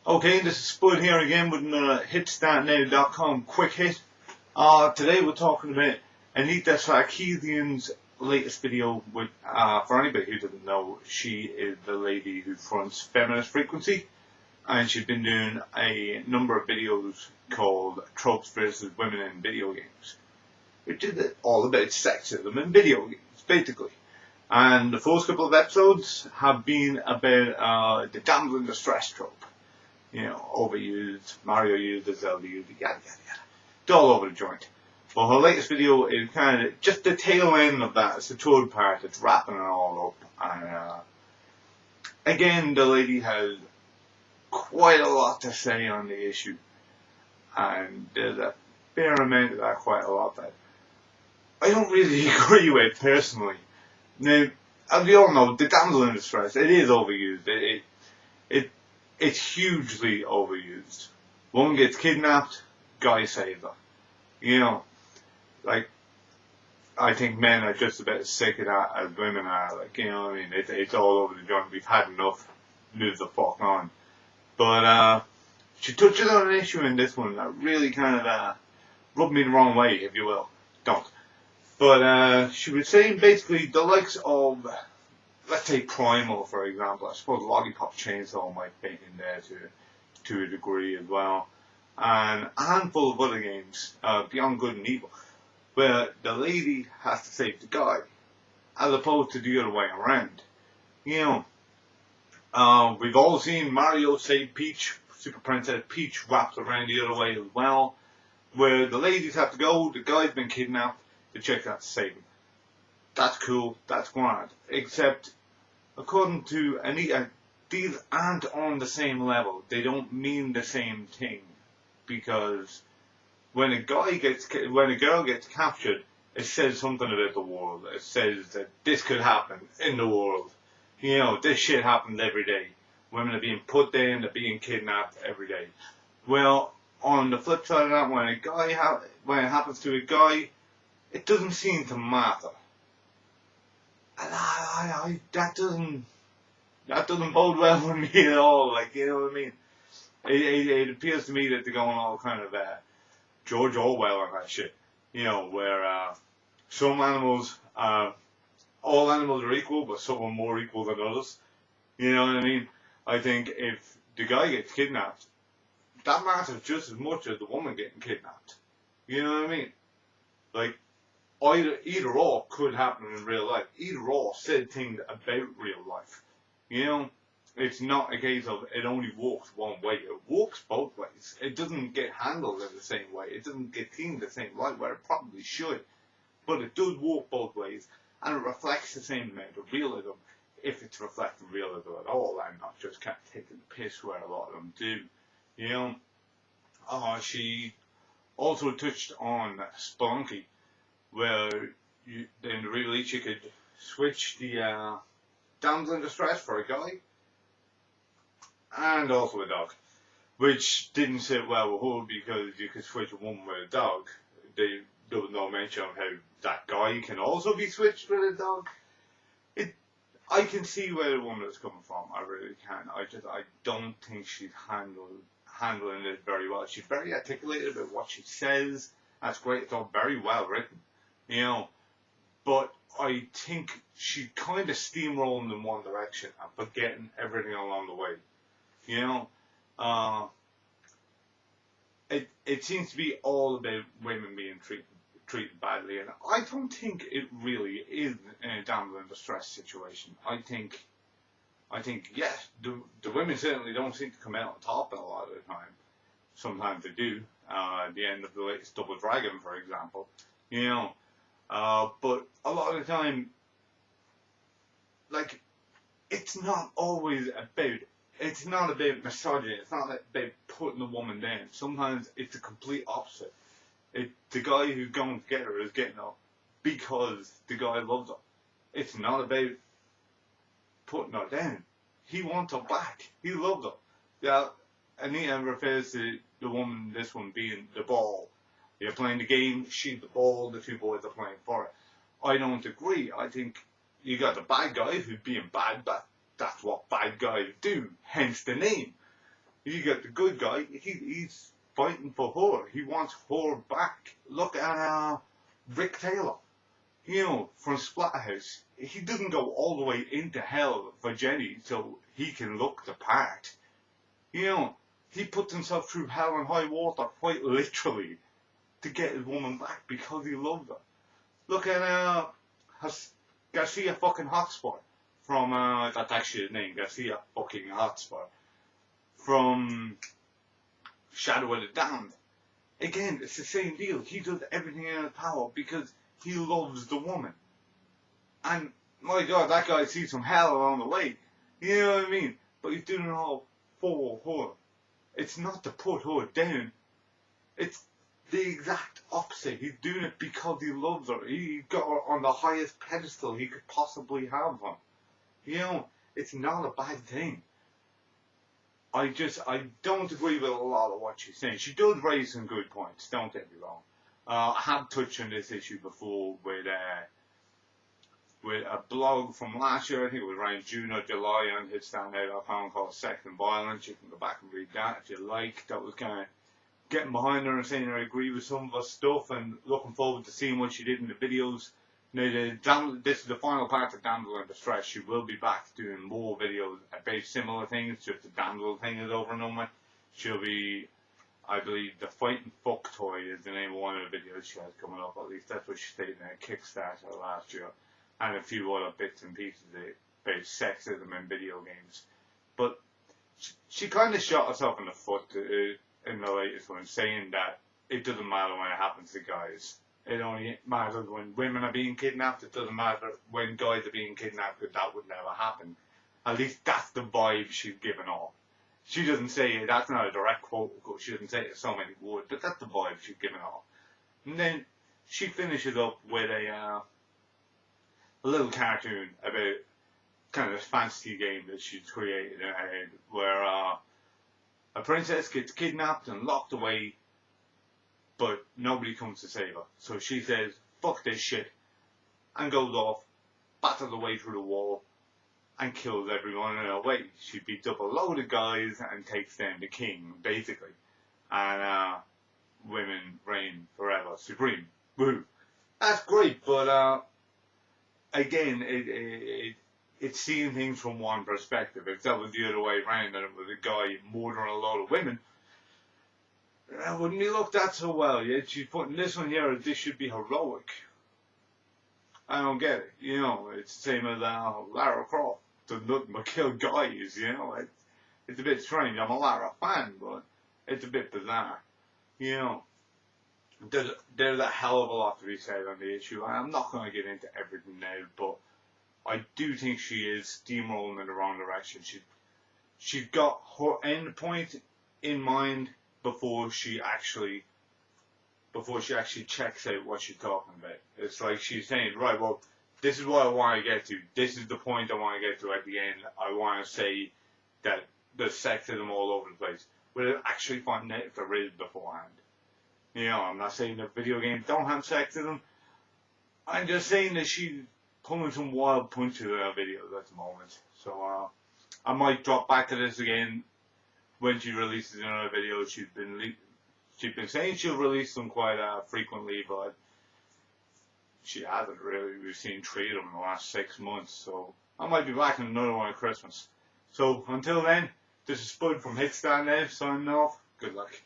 Okay, this is Spud here again with another HitStartNow.com quick hit. Today we're talking about Anita Sarkeesian's latest video. For anybody who doesn't know, she is the lady who fronts Feminist Frequency, and she's been doing a number of videos called Tropes versus Women in Video Games, which is all about sexism in video games, basically. And the first couple of episodes have been about the Damsel In Distress trope. You know, overused, Mario used it, Zelda used it, yada yada yada. It's all over the joint. But her latest video is kind of just the tail end of that. It's the third part. It's wrapping it all up. And again, the lady has quite a lot to say on the issue. And there's a fair amount of that, quite a lot that I don't really agree with personally. Now, as we all know, the Damsel in Distress, it is overused. It's hugely overused. Woman gets kidnapped, guy saves her. You know, like, I think men are just about as sick of that as women are. Like, you know what I mean? It's all over the joint. We've had enough. Move the fuck on. But, she touches on an issue in this one that really kind of, rubbed me the wrong way, if you will. Don't. But, she was saying basically the likes of, let's say Primal, for example. I suppose Lollipop Chainsaw might be in there to a degree as well. And a handful of other games, Beyond Good and Evil, where the lady has to save the guy, as opposed to the other way around. You know, we've all seen Mario save Peach, Super Princess Peach wrapped around the other way as well, where the ladies have to go, the guy's been kidnapped, the chick has to save him. That's cool, that's grand. Except, according to Anita, these aren't on the same level. They don't mean the same thing. Because when a girl gets captured, it says something about the world. It says that this could happen in the world. You know, this shit happens every day. Women are being put down, they're being kidnapped every day. Well, on the flip side of that, when it happens to a guy, it doesn't seem to matter. And that doesn't bode well for me at all. Like, you know what I mean? It appears to me that they're going all kind of George Orwell on that shit. You know, where some animals, all animals are equal, but some are more equal than others. You know what I mean? I think if the guy gets kidnapped, that matters just as much as the woman getting kidnapped. You know what I mean? Like, either or could happen in real life. Either or said things about real life. You know? It's not a case of it only works one way. It works both ways. It doesn't get handled in the same way. It doesn't get seen the same light where it probably should. But it does work both ways. And it reflects the same amount of realism, if it's reflecting realism at all, and not just kind of taking the piss where a lot of them do. You know? She also touched on Spelunky, where in the release you could switch the Damsel in Distress for a guy, and also a dog, which didn't sit well with her because you could switch a woman with a dog. There was no mention of how that guy can also be switched with a dog. I can see where the woman is coming from. I really can. I don't think she's handling it very well. She's very articulated about what she says. That's great. It's all very well written, you know. But I think she's kind of steamrolling in one direction and forgetting everything along the way. You know, it seems to be all about women being treated badly, and I don't think it really is a Damsel in Distress situation. I think yes, the women certainly don't seem to come out on top a lot of the time. Sometimes they do. At the end of the latest Double Dragon, for example, you know. But a lot of the time, like, it's not always about. It's not about misogyny. It's not about putting a woman down. Sometimes it's the complete opposite. The guy who's going to get her is getting her because the guy loves her. It's not about putting her down. He wants her back. He loves her. Yeah, Anita refers to the woman, this one being the ball. You're playing the game, she's the ball, the two boys are playing for it. I don't agree. I think you got the bad guy who's being bad, but that's what bad guys do, hence the name. You get the good guy, he's fighting for her. He wants her back. Look at Rick Taylor, from Splatterhouse. He doesn't go all the way into hell for Jenny so he can look the part. He puts himself through hell and high water, quite literally, to get his woman back because he loves her. Look at Garcia fucking Hotspur from, that's actually his name, Garcia fucking Hotspur, from Shadow of the Damned. Again, it's the same deal. He does everything in his power because he loves the woman. And, my God, that guy sees some hell along the way. You know what I mean? But he's doing it all for her. It's not to put her down. It's the exact opposite. He's doing it because he loves her. He got her on the highest pedestal he could possibly have her. It's not a bad thing. I don't agree with a lot of what she's saying. She does raise some good points, don't get me wrong. I have touched on this issue before with a blog from last year. I think it was around June or July on hitstandout.com called Sex and Violence. You can go back and read that if you like. That was kind of getting behind her and saying I agree with some of her stuff and looking forward to seeing what she did in the videos. Now, this is the final part of Damsel in Distress. She will be back doing more videos about similar things, just the Damsel thing is over and over. She'll be, I believe, the Fight and Fuck Toy is the name of one of the videos she has coming up. At least that's what she stated in a Kickstarter last year. And a few other bits and pieces about sexism in video games. But she kind of shot herself in the foot in the latest one, saying that it doesn't matter when it happens to guys. It only matters when women are being kidnapped. It doesn't matter when guys are being kidnapped, because that would never happen. At least that's the vibe she's given off. She doesn't say it. That's not a direct quote, because she doesn't say it so many words, but that's the vibe she's given off. And then she finishes up with a little cartoon about kind of this fantasy game that she's created in her head, where a princess gets kidnapped and locked away, but nobody comes to save her. So she says, fuck this shit, and goes off, battles her way through the wall, and kills everyone in her way. She beats up a load of guys and takes down the king, basically. And women reign forever, supreme. Woo! That's great, but again, it's seeing things from one perspective. If that was the other way around and it was a guy murdering a lot of women, wouldn't he look that so well? Yet she's putting this one here as this should be heroic. I don't get it. It's the same as Lara Croft. Does nothing but kill guys, It's a bit strange. I'm a Lara fan, but it's a bit bizarre. There's a hell of a lot to be said on the issue. I'm not going to get into everything now, but I do think she is steamrolling in the wrong direction. She's got her end point in mind before she actually checks out what she's talking about. It's like she's saying, right, well, this is what I want to get to. This is the point I want to get to at the end. I want to say that there's sexism all over the place, without actually finding out if there is beforehand. I'm not saying that video games don't have sexism. I'm just saying that she's pulling some wild punches in her videos at the moment. So I might drop back to this again when she releases another video. She's been saying she'll release them quite frequently, but she hasn't really. We've seen 3 of them in the last 6 months, so I might be back in another one at Christmas. So until then, this is Spud from Hitstand Now, signing off. Good luck.